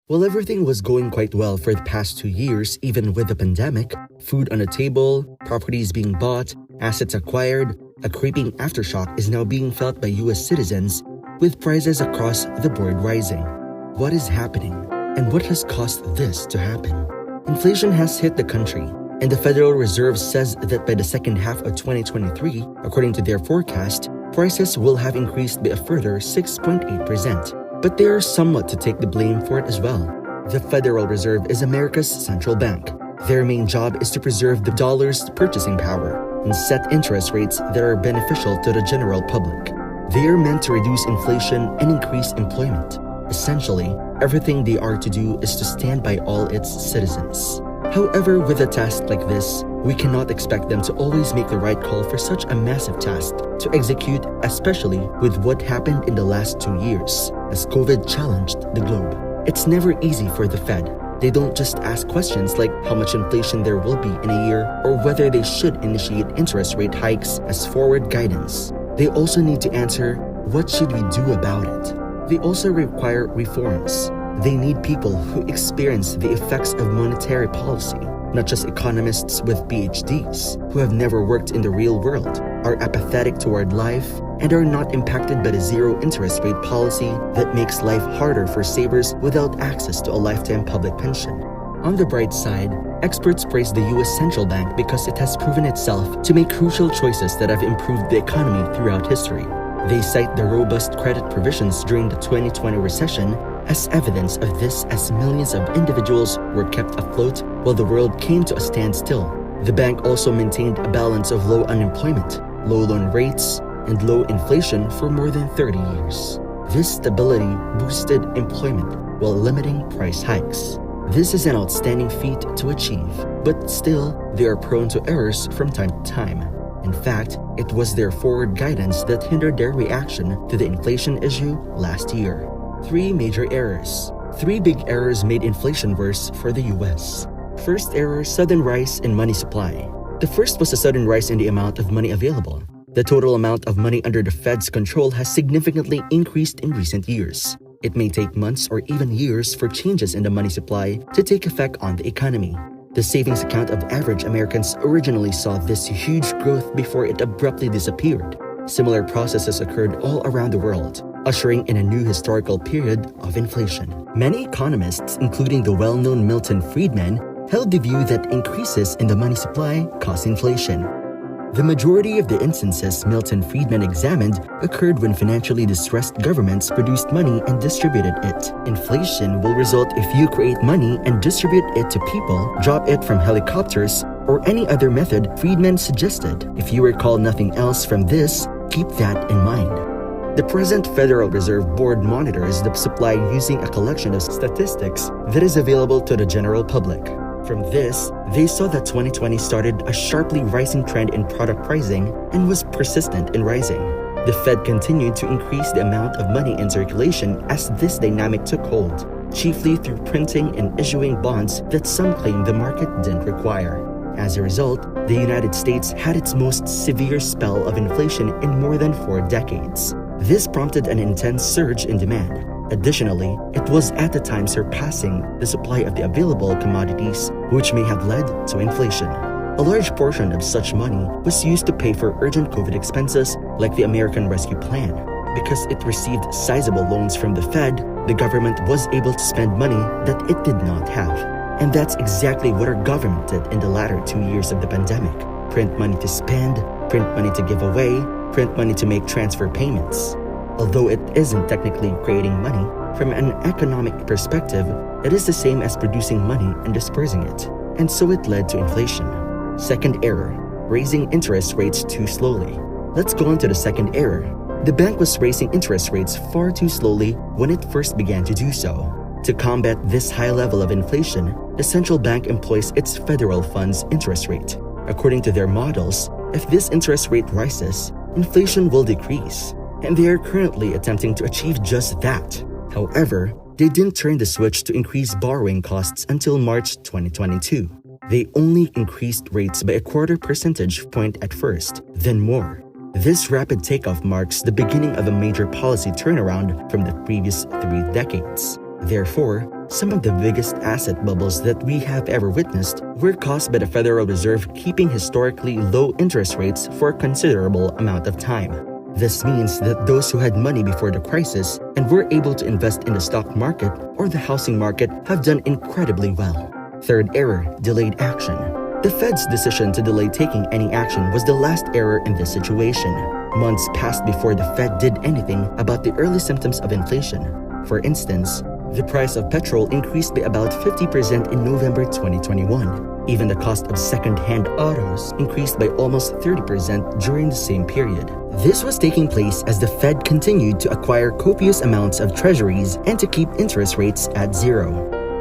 While everything was going quite well for the past 2 years, even with the pandemic, food on the table, properties being bought, assets acquired, a creeping aftershock is now being felt by US citizens, with prices across the board rising. What is happening, and what has caused this to happen? Inflation has hit the country, and the Federal Reserve says that by the second half of 2023, according to their forecast, prices will have increased by a further 6.8%. But they are somewhat to take the blame for it as well. The Federal Reserve is America's central bank. Their main job is to preserve the dollar's purchasing power and set interest rates that are beneficial to the general public. They are meant to reduce inflation and increase employment. Essentially, everything they are to do is to stand by all its citizens. However, with a task like this, we cannot expect them to always make the right call for such a massive task to execute, especially with what happened in the last 2 years, as COVID challenged the globe. It's never easy for the Fed. They don't just ask questions like how much inflation there will be in a year or whether they should initiate interest rate hikes as forward guidance. They also need to answer, what should we do about it? They also require reforms. They need people who experience the effects of monetary policy, not just economists with PhDs who have never worked in the real world, are apathetic toward life, and are not impacted by the zero interest rate policy that makes life harder for savers without access to a lifetime public pension. On the bright side, experts praise the US central bank because it has proven itself to make crucial choices that have improved the economy throughout history. They cite the robust credit provisions during the 2020 recession as evidence of this, as millions of individuals were kept afloat while the world came to a standstill. The bank also maintained a balance of low unemployment, low loan rates, and low inflation for more than 30 years. This stability boosted employment while limiting price hikes. This is an outstanding feat to achieve, but still, they are prone to errors from time to time. In fact, it was their forward guidance that hindered their reaction to the inflation issue last year. 3 major errors. 3 big errors made inflation worse for the US. First error, sudden rise in money supply. The first was a sudden rise in the amount of money available. The total amount of money under the Fed's control has significantly increased in recent years. It may take months or even years for changes in the money supply to take effect on the economy. The savings account of average Americans originally saw this huge growth before it abruptly disappeared. Similar processes occurred all around the world, ushering in a new historical period of inflation. Many economists, including the well-known Milton Friedman, held the view that increases in the money supply cause inflation. The majority of the instances Milton Friedman examined occurred when financially distressed governments produced money and distributed it. Inflation will result if you create money and distribute it to people, drop it from helicopters, or any other method Friedman suggested. If you recall nothing else from this, keep that in mind. The present Federal Reserve Board monitors the supply using a collection of statistics that is available to the general public. From this, they saw that 2020 started a sharply rising trend in product pricing and was persistent in rising. The Fed continued to increase the amount of money in circulation as this dynamic took hold, chiefly through printing and issuing bonds that some claim the market didn't require. As a result, the United States had its most severe spell of inflation in more than 4 decades. This prompted an intense surge in demand. Additionally, it was at the time surpassing the supply of the available commodities, which may have led to inflation. A large portion of such money was used to pay for urgent COVID expenses like the American Rescue Plan. Because it received sizable loans from the Fed, the government was able to spend money that it did not have. And that's exactly what our government did in the latter 2 years of the pandemic. Print money to spend, print money to give away, print money to make transfer payments. Although it isn't technically creating money, from an economic perspective, it is the same as producing money and dispersing it, and so it led to inflation. Second error, raising interest rates too slowly. Let's go on to the second error. The bank was raising interest rates far too slowly when it first began to do so. To combat this high level of inflation, the central bank employs its federal funds interest rate. According to their models, if this interest rate rises, inflation will decrease. And they are currently attempting to achieve just that. However, they didn't turn the switch to increase borrowing costs until March 2022. They only increased rates by a 1/4 percentage point at first, then more. This rapid takeoff marks the beginning of a major policy turnaround from the previous 3 decades. Therefore, Some of the biggest asset bubbles that we have ever witnessed were caused by the Federal Reserve keeping historically low interest rates for a considerable amount of time. This means that those who had money before the crisis and were able to invest in the stock market or the housing market have done incredibly well. Third error, delayed action. The Fed's decision to delay taking any action was the last error in this situation. Months passed before the Fed did anything about the early symptoms of inflation. For instance, the price of petrol increased by about 50% in November 2021. Even the cost of second-hand autos increased by almost 30% during the same period. This was taking place as the Fed continued to acquire copious amounts of treasuries and to keep interest rates at zero.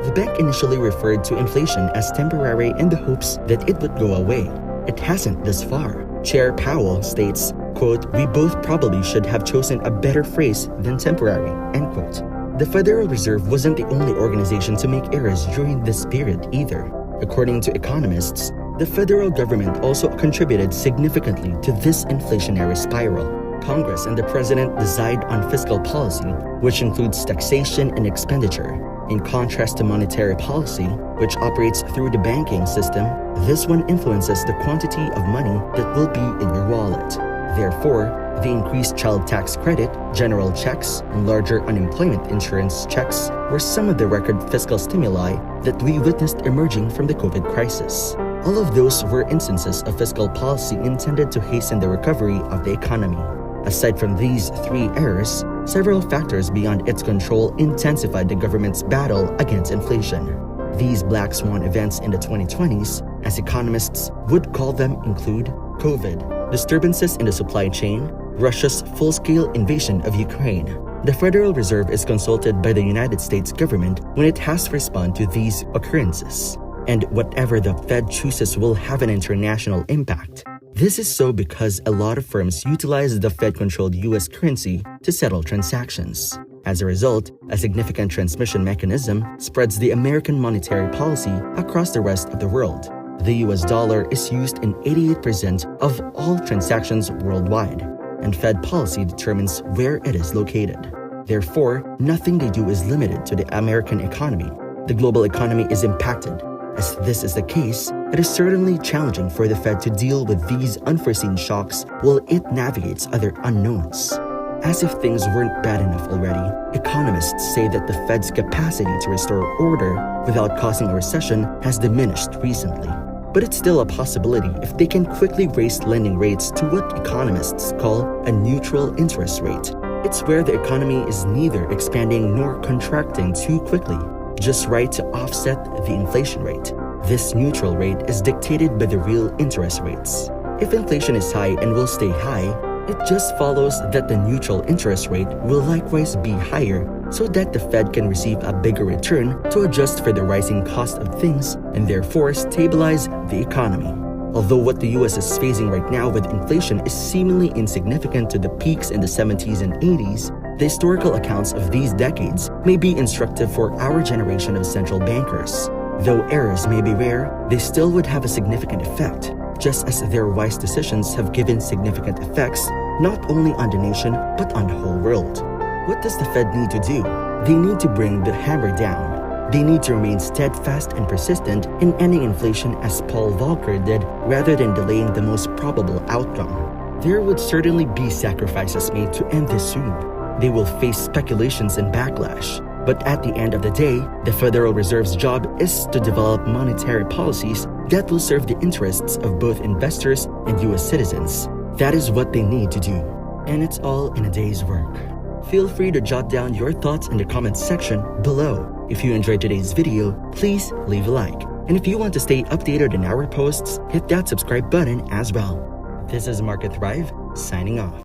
The bank initially referred to inflation as temporary in the hopes that it would go away. It hasn't thus far. Chair Powell states, quote, "We both probably should have chosen a better phrase than temporary," end quote. The Federal Reserve wasn't the only organization to make errors during this period either. According to economists, the federal government also contributed significantly to this inflationary spiral. Congress and the President decide on fiscal policy, which includes taxation and expenditure. In contrast to monetary policy, which operates through the banking system, this one influences the quantity of money that will be in your wallet. Therefore, the increased child tax credit, general checks, and larger unemployment insurance checks were some of the record fiscal stimuli that we witnessed emerging from the COVID crisis. All of those were instances of fiscal policy intended to hasten the recovery of the economy. Aside from these three errors, several factors beyond its control intensified the government's battle against inflation. These black swan events in the 2020s, as economists would call them, include COVID, disturbances in the supply chain, Russia's full-scale invasion of Ukraine. The Federal Reserve is consulted by the United States government when it has to respond to these occurrences. And whatever the Fed chooses will have an international impact. This is so because a lot of firms utilize the Fed-controlled US currency to settle transactions. As a result, a significant transmission mechanism spreads the American monetary policy across the rest of the world. The US dollar is used in 88% of all transactions worldwide, and Fed policy determines where it is located. Therefore, nothing they do is limited to the American economy. The global economy is impacted. As this is the case, it is certainly challenging for the Fed to deal with these unforeseen shocks while it navigates other unknowns. As if things weren't bad enough already, economists say that the Fed's capacity to restore order without causing a recession has diminished recently. But it's still a possibility if they can quickly raise lending rates to what economists call a neutral interest rate. It's where the economy is neither expanding nor contracting too quickly, just right to offset the inflation rate. This neutral rate is dictated by the real interest rates. If inflation is high and will stay high, it just follows that the neutral interest rate will likewise be higher so that the Fed can receive a bigger return to adjust for the rising cost of things and therefore stabilize the economy. Although what the US is facing right now with inflation is seemingly insignificant to the peaks in the 70s and 80s, the historical accounts of these decades may be instructive for our generation of central bankers. Though errors may be rare, they still would have a significant effect, just as their wise decisions have given significant effects not only on the nation but on the whole world. What does the Fed need to do? They need to bring the hammer down. They need to remain steadfast and persistent in ending inflation as Paul Volcker did rather than delaying the most probable outcome. There would certainly be sacrifices made to end this soon. They will face speculations and backlash. But at the end of the day, the Federal Reserve's job is to develop monetary policies that will serve the interests of both investors and US citizens. That is what they need to do. And it's all in a day's work. Feel free to jot down your thoughts in the comments section below. If you enjoyed today's video, please leave a like. And if you want to stay updated on our posts, hit that subscribe button as well. This is Market Thrive, signing off.